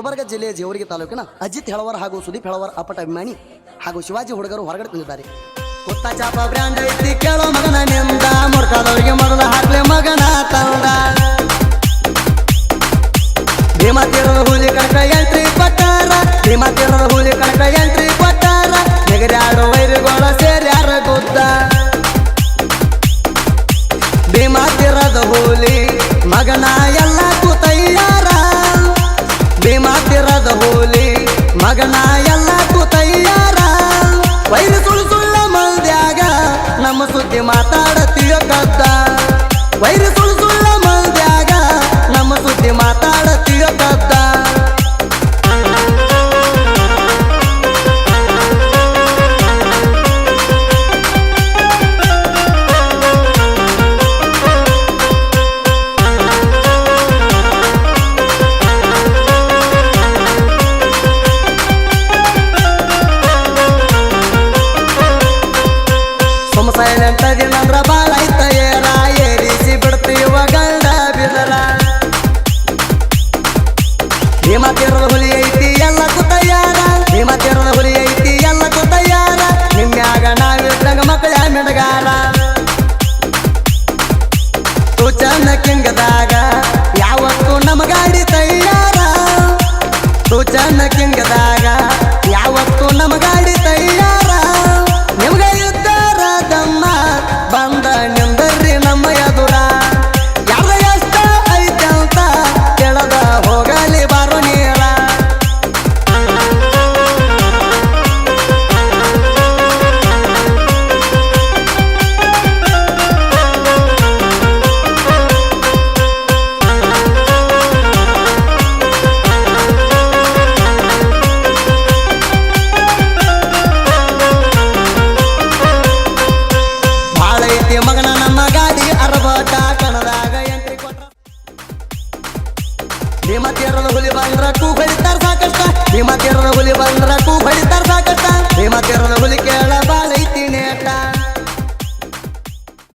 ಗುಲ್ಬರ್ಗ ಜಿಲ್ಲೆಯ ಜೇವರ್ಗಿ ತಾಲೂಕಿನ ಅಜಿತ್ ಹೆಳವರ್ ಹಾಗೂ ಸುದೀಪ್ ಹೆಳವರ್ ಅಪ್ಪಟ ಅಭಿಮಾನಿ ಹಾಗೂ ಶಿವಾಜಿ ಹುಡುಗರು ಹೊರಗಡೆ ತಂದಿದ್ದಾರೆ. ಕೊತ್ತ ಚಾಪ ಬ್ರ್ಯಾಂಡ್ ಐತಿ ಕೇಳೋ ಮಗನ ನಿಂದ, ಮೊರ್ಕಾದವರಿಗೆ ಮೊದಲ ಹಾಕ್ಲೆ ಮಗನ ತಂದ. ಭೀಮಾ ತೀರದ ಹುಲಿ ಕಣಕ ಎಂಟ್ರಿ ಕೊಟ್ಟಾರ, ಭೀಮಾ ತೀರದ ಹುಲಿ ಕಣಕ ಎಂಟ್ರಿ ಕೊಟ್ಟಾರ. ನೆಗರ್ಯಾಡೋ ವೈರಿಗೋಳ ಸೇರ್ಯಾರ ಗುದ್ದ. ಭೀಮಾ ತೀರದ ಹುಲಿ ಮಗನ ಎಲ್ಲ ತಯ್ಯಾರ, ಭೀಮಾ ತೀರದ ಹುಲಿ ಮಗನ ಎಲ್ಲ ತಯ್ಯಾರ. ವೈರಿ ಸುಳ್ಳು ಸುಳ್ಳ ಮಂದ್ಯಾಗ ನಮ್ಮ ಸುದ್ದಿ ಮಾತಾಡತೀಯ ಕದ್ದ. ವೈರಿ ಸುಳ್ಳು ಸುಳ್ಳ ಮಂದ್ಯಾಗ ನಮ್ಮ ಸುದ್ದಿ ಮಾತಾಡತೀಯ ಕದ್ದ. ಸೈಲೆಂಟ್ ದಿನಂದ್ರ ಬಾಳ ಐತ ಏರ, ಏರಿಸಿ ಬಿಡ್ತೀವ ಗಂಡ ಬಿದರ. ಭೀಮಾ ತೀರದ ಹುಲಿ ಐತಿ ಎಲ್ಲ ತಯ್ಯಾರ, ಭೀಮಾ ತೀರದ ಹುಲಿ ಐತಿ ಎಲ್ಲ ತಯ್ಯಾರ. ನಿಮ್ಯಾಗ ನಾವಿದ್ದಂಗ ಮಕ್ಕಳ ಮೆಡಗಾರ. ಸೂಚನ ಕಿಂಗದಾಗ ಯಾವತ್ತು ನಮ್ಮ ಗಾಡಿ ತಯ್ಯಾರ. ಸೂಚನ ಕಿಂಗದಾಗ ಯಾವತ್ತು ನಮ್ಮ ಗಾಡಿ ತಯ್ಯಾರ. ನಿಮ್ಗೆ ಬಂದ ನಿಂದರ್ರಿ ನಮ್ಮ ಎದುರ, ಯಾರ ಎಷ್ಟ ಐತಂತ ಕೆಳದ ಹೋಗಲಿ ಬಾರೋ ನೀರ. ಮಗನ ನಮ್ಮ ಗಾಡಿ ಅರಬಟ ಕಣದಾಗ ಎಂಟ್ರಿ ಕೊಟ್ರ. ಭೀಮಾ ತೀರದ ಹುಲಿ ಬಂದ್ರ ಕೂಗ್ ಹೊಡಿತಾರ ಸಾಕಷ್ಟ, ಭೀಮಾ ತೀರದ ಹುಲಿ ಬಂದ್ರ